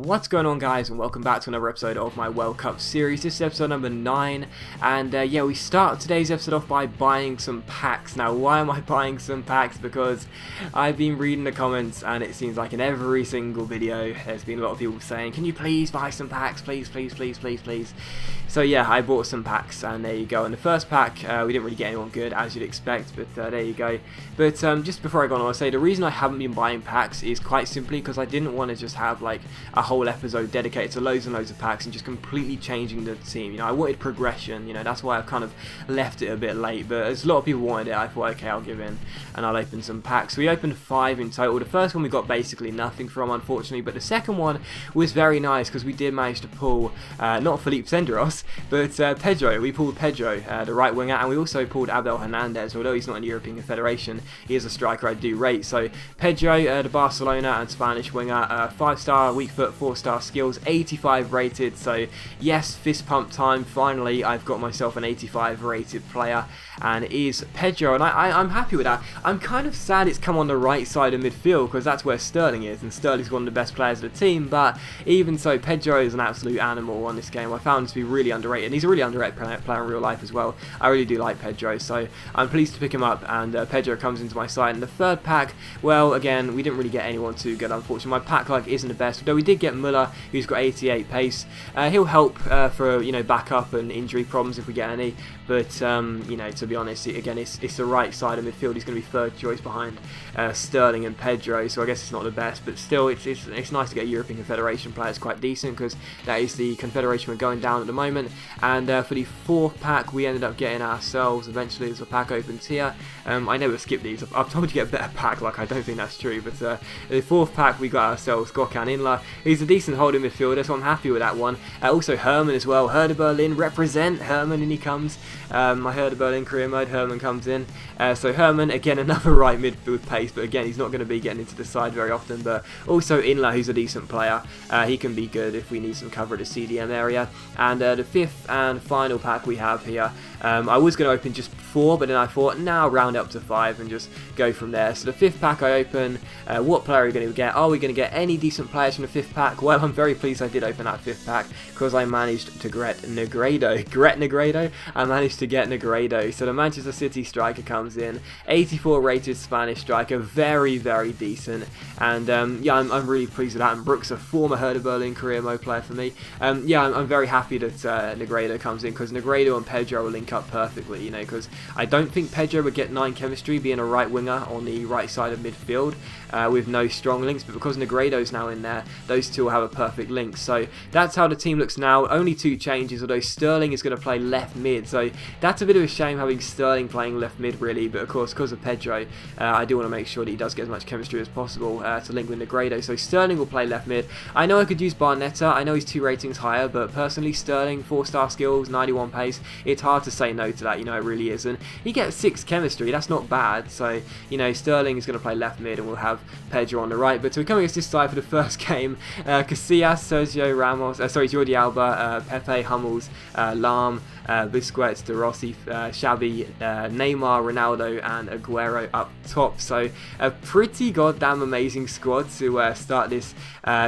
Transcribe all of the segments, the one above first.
What's going on, guys, and welcome back to another episode of my World Cup series. This is episode number 9, and yeah, we start today's episode off by buying some packs. Now, why am I buying some packs? Because I've been reading the comments, and it seems like in every single video there's been a lot of people saying, can you please buy some packs, please, please, please, please, please. So yeah, I bought some packs, and there you go. In the first pack, we didn't really get anyone good, as you'd expect, but there you go. But just before I go on, I'll say the reason I haven't been buying packs is quite simply because I didn't want to just have like a whole episode dedicated to loads and loads of packs and just completely changing the team. You know, I wanted progression, you know, that's why I've kind of left it a bit late, but as a lot of people wanted it, I thought, okay, I'll give in and I'll open some packs. So we opened 5 in total. The first one we got basically nothing from, unfortunately, but the second one was very nice because we did manage to pull, not Felipe Senderos, but Pedro. We pulled Pedro, the right winger, and we also pulled Abel Hernandez. Although he's not in the European Confederation, he is a striker I do rate. So Pedro, the Barcelona and Spanish winger, 5-star weak foot, 4-star skills, 85 rated. So yes, fist pump time. Finally, I've got myself an 85 rated player, and it is Pedro, and I'm happy with that. I'm kind of sad it's come on the right side of midfield because that's where Sterling is, and Sterling's one of the best players of the team. But even so, Pedro is an absolute animal on this game. I found him to be really underrated, and he's a really underrated player in real life as well. I really do like Pedro, so I'm pleased to pick him up, and Pedro comes into my side. In the third pack, well, again, we didn't really get anyone too good, unfortunately. My pack luck isn't the best, although we did get Muller, who's got 88 pace. He'll help for, you know, backup and injury problems if we get any, but you know, to be honest, again, it's the right side of midfield. He's going to be third choice behind Sterling and Pedro, so I guess it's not the best, but still, it's nice to get a European Confederation player. It's quite decent because that is the Confederation we're going down at the moment. And for the fourth pack, we ended up getting ourselves, eventually, there's a pack opens here. I never skip these. I've told you to get a better pack, like I don't think that's true, but the fourth pack, we got ourselves Gökhan Inler. He's a decent holding midfielder, so I'm happy with that one. Also Herman as well. Herder Berlin, represent Herman, and he comes. I heard about in career mode, Herman comes in. So Herman, again, another right midfield pace, but again, he's not going to be getting into the side very often. But also Inler, who's a decent player. He can be good if we need some cover at the CDM area. And the fifth and final pack we have here, I was going to open just 4, but then I thought, now round up to 5 and just go from there. So the fifth pack I open, what player are we going to get? Are we going to get any decent players from the fifth pack? Well, I'm very pleased I did open that fifth pack because I managed to get Negredo. I managed to get Negredo. So the Manchester City striker comes in, 84 rated Spanish striker, very, very decent. And yeah, I'm really pleased with that. And Brooks, a former Herder Berlin career mode player for me. Yeah, I'm very happy that Negredo comes in because Negredo and Pedro will link up perfectly, you know, because I don't think Pedro would get 9 chemistry being a right winger on the right side of midfield with no strong links, but because Negredo's now in there, those two will have a perfect link. So that's how the team looks now. Only 2 changes, although Sterling is going to play left mid, so that's a bit of a shame having Sterling playing left mid, really, but of course, because of Pedro, I do want to make sure that he does get as much chemistry as possible to link with Negredo. So Sterling will play left mid. I know I could use Barnetta, I know he's 2 ratings higher, but personally, Sterling, 4-star skills, 91 pace, it's hard to say no to that, you know, it really is. And he gets 6 chemistry, that's not bad. So, you know, Sterling is going to play left mid and we'll have Pedro on the right. But to come against this side for the first game, Casillas, Sergio Ramos, Jordi Alba, Pepe, Hummels, Lahm, Busquets, De Rossi, Xavi, Neymar, Ronaldo and Aguero up top. So a pretty goddamn amazing squad to start this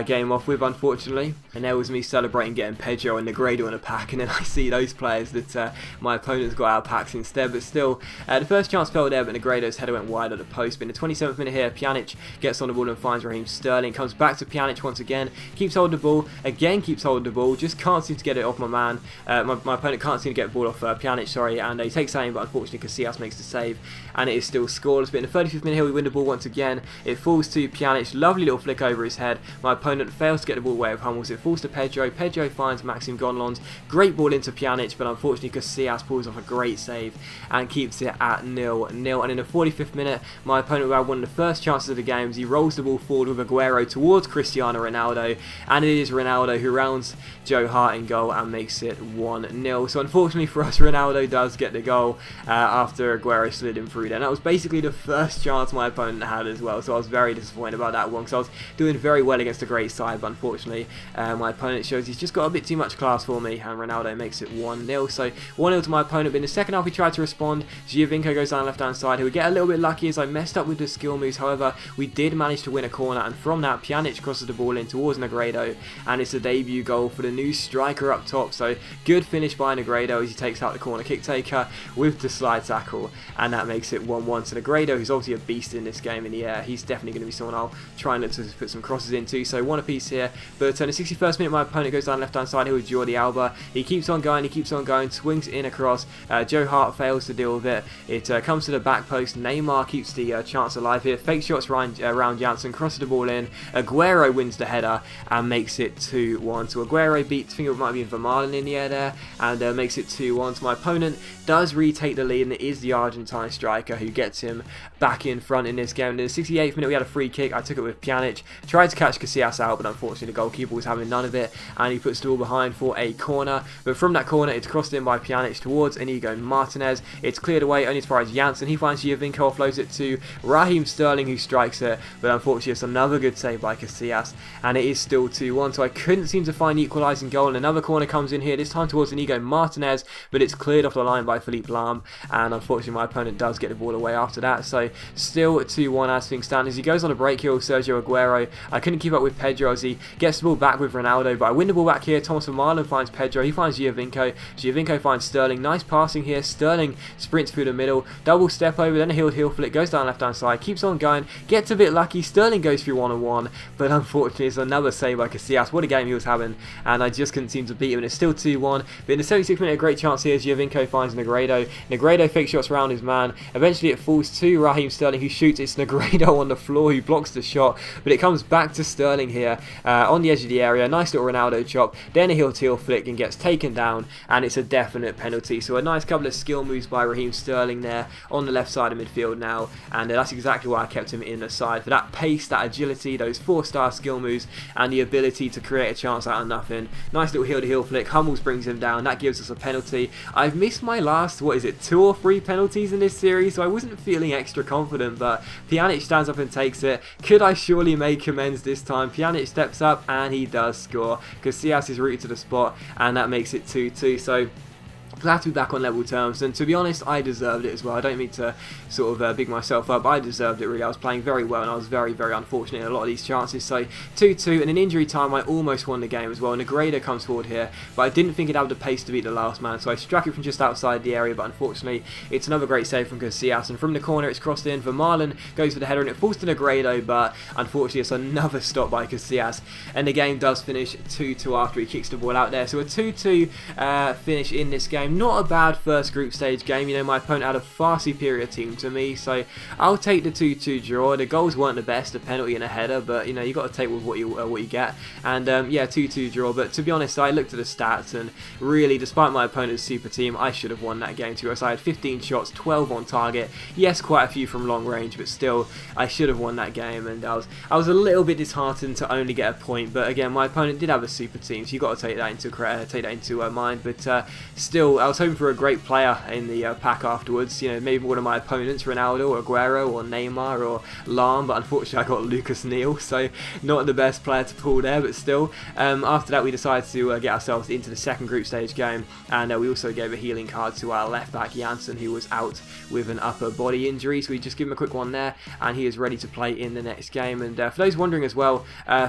game off with, unfortunately. And there was me celebrating getting Pedro and Negredo in a pack, and then I see those players that my opponents got out of packs instead. But still, the first chance fell there, but Negredo's header went wide at the post. But in the 27th minute here, Pjanic gets on the ball and finds Raheem Sterling. Comes back to Pjanic once again, keeps holding the ball, keeps holding the ball, just can't seem to get it off my man. My opponent can't seem to get the ball off Pjanic, sorry, and he takes aim, but unfortunately Casillas makes the save, and it is still scoreless. But in the 35th minute here, we win the ball once again. It falls to Pjanic, lovely little flick over his head. My opponent fails to get the ball away with Hummels. It falls to Pedro. Pedro finds Maxim Gonlons. Great ball into Pjanic, but unfortunately Casillas pulls off a great save and keeps it at 0-0. And in the 45th minute, my opponent will have one of the first chances of the game as he rolls the ball forward with Aguero towards Cristiano Ronaldo, and it is Ronaldo who rounds Joe Hart in goal and makes it 1-0. So unfortunately for us, Ronaldo does get the goal after Aguero slid him through there. And that was basically the first chance my opponent had as well, so I was very disappointed about that one because I was doing very well against a great side, but unfortunately my opponent shows he's just got a bit too much class for me, and Ronaldo makes it 1-0. So 1-0 to my opponent. But in the second half, we tried to respond. Giovinco goes down the left-hand side. He would get a little bit lucky as I messed up with the skill moves. However, we did manage to win a corner, and from that, Pjanic crosses the ball in towards towards Negredo, and it's a debut goal for the new striker up top. So good finish by Negredo as he takes out the corner kick taker with the slide tackle, and that makes it 1-1. So Negredo, who's obviously a beast in this game in the air, he's definitely going to be someone I'll try and look to put some crosses into. So one apiece here, but in the 61st minute my opponent goes down left hand side here with Jordi Alba. He keeps on going, swings in across. Joe Hart fails to deal with it. It comes to the back post. Neymar keeps the chance alive here. Fake shots around Janssen, crosses the ball in. Aguero wins the header and makes it 2-1. So Aguero beats, I think it might be Vermaelen in the air there, and makes it 2-1. So my opponent does retake the lead, and it is the Argentine striker who gets him back in front in this game. In the 68th minute we had a free kick. I took it with Pjanic, tried to catch Casillas out, but unfortunately the goalkeeper was having none of it, and he puts the ball behind for a corner. But from that corner it's crossed in by Pjanic towards Inigo Martinez. It's cleared away only as far as Janssen. He finds Giovinco, offloads it to Raheem Sterling, who strikes it, but unfortunately it's another good save by Casillas, and it is still 2-1. So I couldn't seem to find the equalising goal, and another corner comes in here, this time towards Inigo Martinez, but it's cleared off the line by Philippe Lahm, and unfortunately my opponent does get the ball away after that. So still 2-1 as things stand. As he goes on a break here with Sergio Aguero, I couldn't keep up with Pedro as he gets the ball back with Ronaldo, but I win the ball back here. Thomas Vermaelen finds Pedro, he finds Giovinco finds Sterling. Nice passing here. Sterling sprints through the middle, double step over, then a heel flick, goes down left hand side, keeps on going, gets a bit lucky. Sterling goes through one-on-one, but unfortunately it's another save by Casillas. What a game he was having, and I just couldn't seem to beat him, and it's still 2-1. But in the 76th minute, a great chance here. Giovinco finds Negredo. Negredo fake shots around his man. Eventually it falls to Raheem Sterling, who shoots. It's Negredo on the floor who blocks the shot, but it comes back to Sterling here on the edge of the area. Nice little Ronaldo chop, then a heel flick, and gets taken down, and it's a definite penalty. So a nice couple of skill moves by Raheem Sterling there on the left side of midfield now, and that's exactly why I kept him in the side, for that pace, that agility, those 4-star skill moves, and the ability to create a chance out of nothing. Nice little heel flick. Hummels brings him down. That gives us a penalty. I've missed my last, 2 or 3 penalties in this series, so I wasn't feeling extra confident, but Pjanic stands up and takes it. Could I surely make amends this time? Pjanic steps up and he does score. Casillas is rooted to the spot, and that makes it 2-2. So glad to be back on level terms, and to be honest I deserved it as well. I don't mean to sort of big myself up, I deserved it really. I was playing very well and I was very unfortunate in a lot of these chances. So 2-2, and in injury time I almost won the game as well. Negredo comes forward here, but I didn't think he'd have the pace to beat the last man, so I struck it from just outside the area, but unfortunately it's another great save from Casillas, and from the corner it's crossed in. Vermaelen goes for the header and it falls to Negredo, but unfortunately it's another stop by Casillas, and the game does finish 2-2 after he kicks the ball out there. So a 2-2 finish in this game. Not a bad first group stage game. You know, my opponent had a far superior team to me, so I'll take the 2-2 draw. The goals weren't the best, a penalty and a header, but you know, you got to take with what you get. And yeah, 2-2 draw. But to be honest, I looked at the stats, and really, despite my opponent's super team, I should have won that game too. I had 15 shots, 12 on target. Yes, quite a few from long range, but still, I should have won that game. And I was a little bit disheartened to only get a point. But again, my opponent did have a super team, so you got to take that into mind. But still, I was hoping for a great player in the pack afterwards. You know, maybe one of my opponents, Ronaldo or Aguero or Neymar or Lahm, but unfortunately I got Lucas Neal, so not the best player to pull there. But still, after that we decided to get ourselves into the second group stage game, and we also gave a healing card to our left back Janssen, who was out with an upper body injury, so we just give him a quick one there, and he is ready to play in the next game. And for those wondering as well,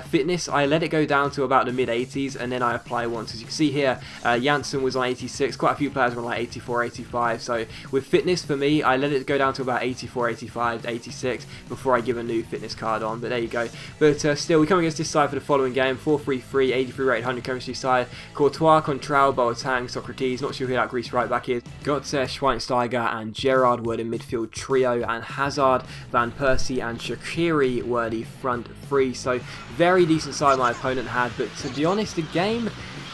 fitness, I let it go down to about the mid 80s, and then I apply once. As you can see here, Janssen was on 86, quite a few players were on like 84, 85, so with fitness for me, I let it go down to about 84, 85, 86 before I give a new fitness card on. But there you go. But still, we come against this side for the following game: 4-3-3, 83 rated 100 chemistry side. Courtois, Contral, Boateng, Socrates, not sure who that Greece right back is. Götze, Schweinsteiger and Gerrard were the midfield trio, and Hazard, Van Persie and Shaqiri were the front three. So very decent side my opponent had, but to be honest, the game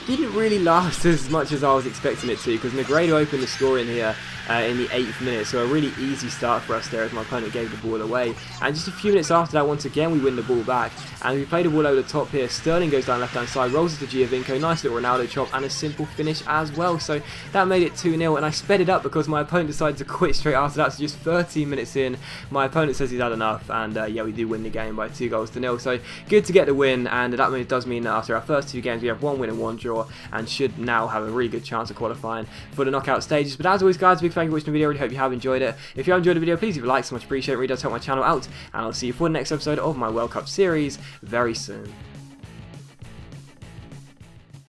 didn't really last as much as I was expecting it to, because Negredo opened the score in here in the 8th minute, so a really easy start for us there as my opponent gave the ball away. And just a few minutes after that, once again we win the ball back, and we play the ball over the top here. Sterling goes down left hand side, rolls it to Giovinco, nice little Ronaldo chop and a simple finish as well. So that made it 2-0, and I sped it up because my opponent decided to quit straight after that. So just 13 minutes in, my opponent says he's had enough, and yeah, we do win the game by 2-0. So good to get the win, and that does mean that after our first 2 games we have 1 win and 1 draw, and should now have a really good chance of qualifying for the knockout stages. But as always guys, big thank you for watching the video. I really hope you have enjoyed it. If you have enjoyed the video, please leave a like, so much appreciated. It really does help my channel out, and I'll see you for the next episode of my World Cup series very soon.